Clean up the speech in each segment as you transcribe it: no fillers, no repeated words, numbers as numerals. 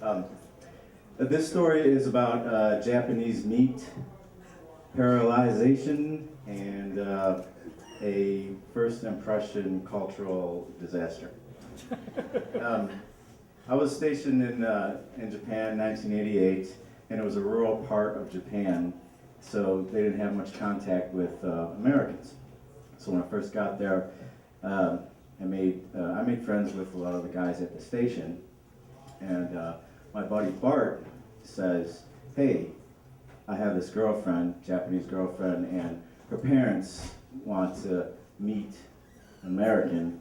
Um, this story is about Japanese meat parallelization and a first impression cultural disaster. I was stationed in Japan in 1988, and it was a rural part of Japan, so they didn't have much contact with Americans. So when I first got there, I made friends with a lot of the guys at the station, and my buddy Bart says, "Hey, I have this girlfriend, Japanese girlfriend, and her parents want to meet an American.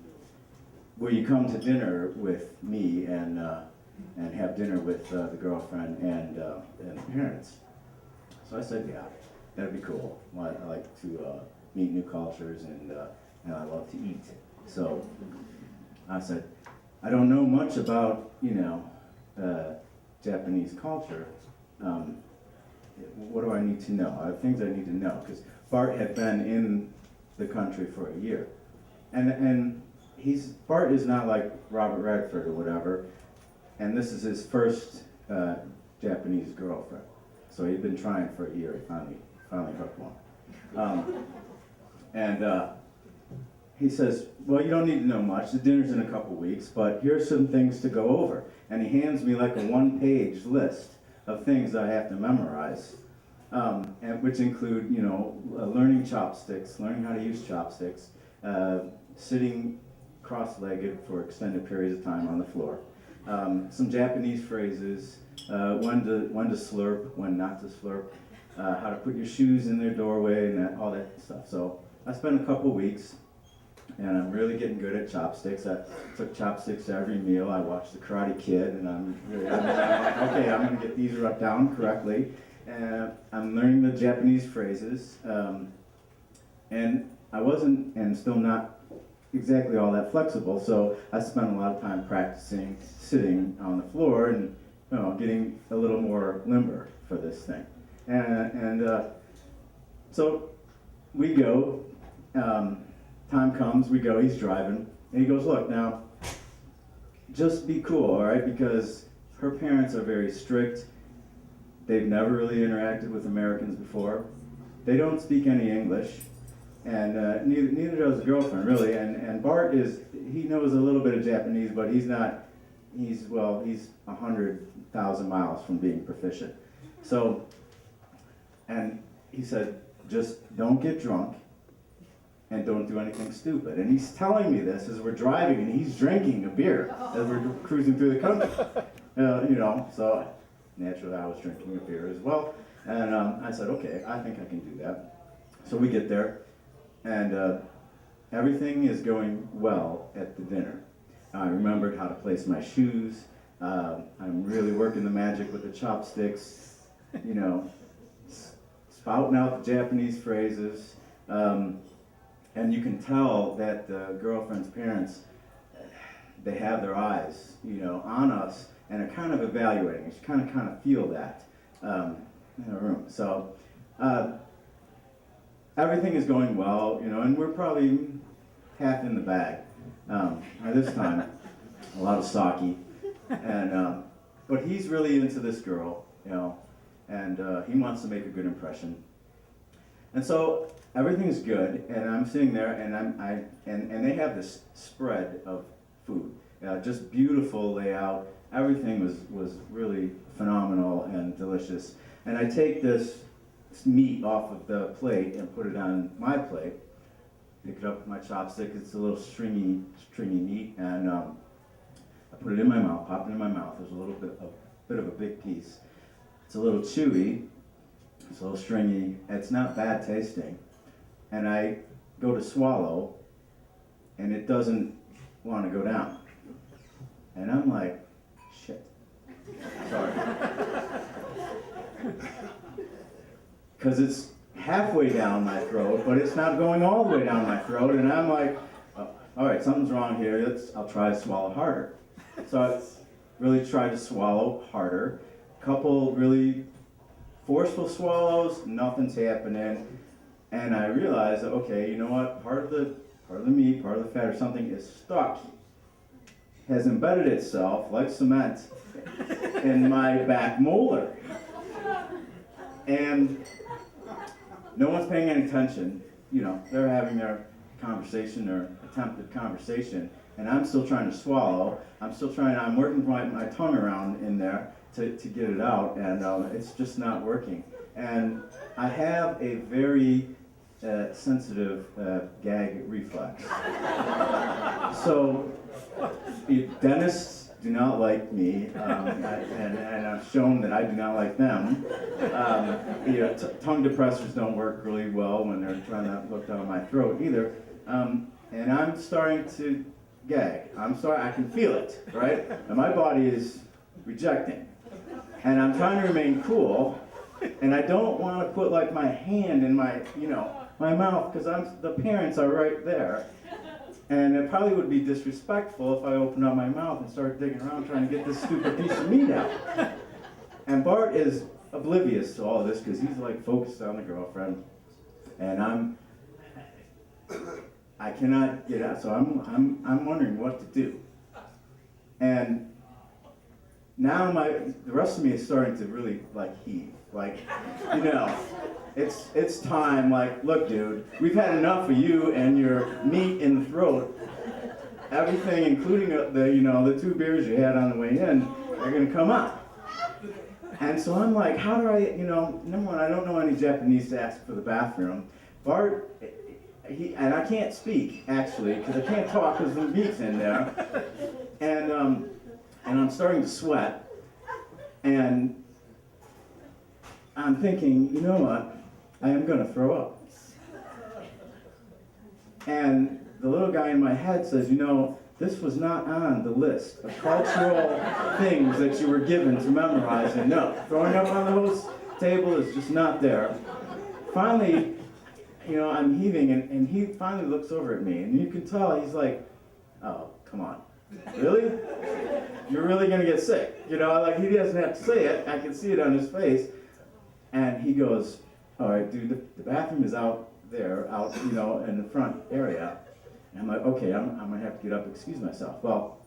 Will you come to dinner with me and have dinner with the girlfriend and the parents?" So I said, "Yeah, that'd be cool. I like to meet new cultures and I love to eat." So I said, "I don't know much about Japanese culture. What do I need to know? Things I need to know," because Bart had been in the country for a year, and Bart is not like Robert Redford or whatever, and this is his first Japanese girlfriend. So he'd been trying for a year. He finally hooked one, and he says, "Well, you don't need to know much. The dinner's in a couple weeks, but here's some things to go over." And he hands me like a one-page list of things I have to memorize, and which include, learning chopsticks, learning how to use chopsticks, sitting cross-legged for extended periods of time on the floor, some Japanese phrases, when to slurp, when not to slurp, how to put your shoes in their doorway, and all that stuff. So I spent a couple weeks, and I'm really getting good at chopsticks. I took chopsticks to every meal. I watched The Karate Kid, and I'm like, okay, I'm going to get these down correctly. And I'm learning the Japanese phrases, and I wasn't, and still not, exactly all that flexible. So I spent a lot of time practicing sitting on the floor and getting a little more limber for this thing. So we go. Time comes, we go, he's driving, and he goes, "Look, now, just be cool, all right, because her parents are very strict. They've never really interacted with Americans before. They don't speak any English, and neither does the girlfriend, really. And Bart he knows a little bit of Japanese, but he's 100,000 miles from being proficient. So, and he said, just don't get drunk, and don't do anything stupid." And he's telling me this as we're driving, and he's drinking a beer as we're cruising through the country. So naturally I was drinking a beer as well. And I said, okay, I think I can do that. So we get there, and everything is going well at the dinner. I remembered how to place my shoes. I'm really working the magic with the chopsticks, spouting out the Japanese phrases. And you can tell that the girlfriend's parents, they have their eyes, on us, and are kind of evaluating. You kind of feel that in the room. So everything is going well, and we're probably half in the bag. By this time, a lot of sake, and but he's really into this girl, and he wants to make a good impression. And so everything is good, and I'm sitting there, and they have this spread of food, just beautiful layout. Everything was really phenomenal and delicious. And I take this meat off of the plate and put it on my plate. Pick it up with my chopstick. It's a little stringy meat, and I put it in my mouth, pop it in my mouth. There's a little bit of a big piece. It's a little chewy. It's a little stringy. It's not bad tasting. And I go to swallow, and it doesn't want to go down. And I'm like, shit. Sorry. Because it's halfway down my throat, but it's not going all the way down my throat. And I'm like, all right, something's wrong here. I'll try to swallow harder. So I really tried to swallow harder. Couple really forceful swallows, nothing's happening, and I realized that, okay, you know what? Part of the meat, part of the fat, or something is stuck has embedded itself like cement in my back molar. And no one's paying any attention. You know, they're having their conversation, their attempted conversation, and I'm still trying to swallow. I'm working my tongue around in there to get it out, and it's just not working. And I have a very sensitive gag reflex. So dentists do not like me, and I've shown that I do not like them. Tongue depressors don't work really well when they're trying to look down my throat either. And I'm starting to gag. I can feel it, right? And my body is rejecting. And I'm trying to remain cool, and I don't want to put like my hand in my mouth, because the parents are right there. And it probably would be disrespectful if I opened up my mouth and started digging around trying to get this stupid piece of meat out. And Bart is oblivious to all of this because he's like focused on the girlfriend, and I cannot get out. So I'm wondering what to do. And now the rest of me is starting to really like heave, like, it's time. Like, look, dude, we've had enough of you and your meat in the throat. Everything, including the 2 beers you had on the way in, are gonna come up. And so I'm like, how do I, number one, I don't know any Japanese to ask for the bathroom. Bart, and I can't speak actually because I can't talk because the meat's in there. And I'm starting to sweat, and I'm thinking, you know what? I am going to throw up. And the little guy in my head says, this was not on the list of cultural things that you were given to memorize. And no, throwing up on the host table is just not there. Finally, I'm heaving, and he finally looks over at me, and you can tell he's like, oh, come on. Really? You're really going to get sick? He doesn't have to say it. I can see it on his face. And he goes, all right, dude, the bathroom is out there, in the front area. And I'm like, okay, I'm going to have to get up and excuse myself. Well,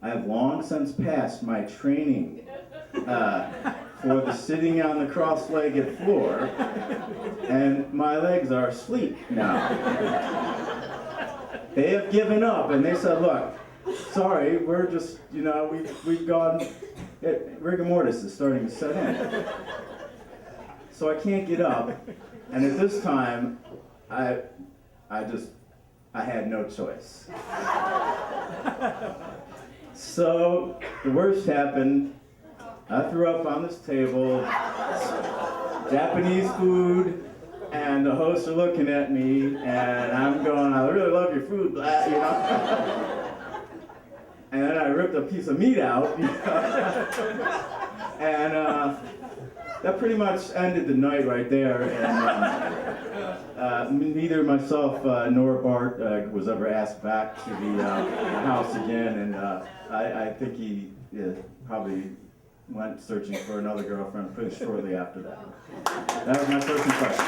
I have long since passed my training for the sitting on the cross-legged floor, and my legs are asleep now. They have given up, and they said, look, sorry, we're just, we've gone, rigor mortis is starting to set in. So I can't get up, and at this time, I had no choice. So the worst happened. I threw up on this table, Japanese food, and the hosts are looking at me, and I'm going, I really love your food, And then I ripped a piece of meat out, and that pretty much ended the night right there. And neither myself nor Bart was ever asked back to the house again, and I think he probably went searching for another girlfriend pretty shortly after that. That was my first impression.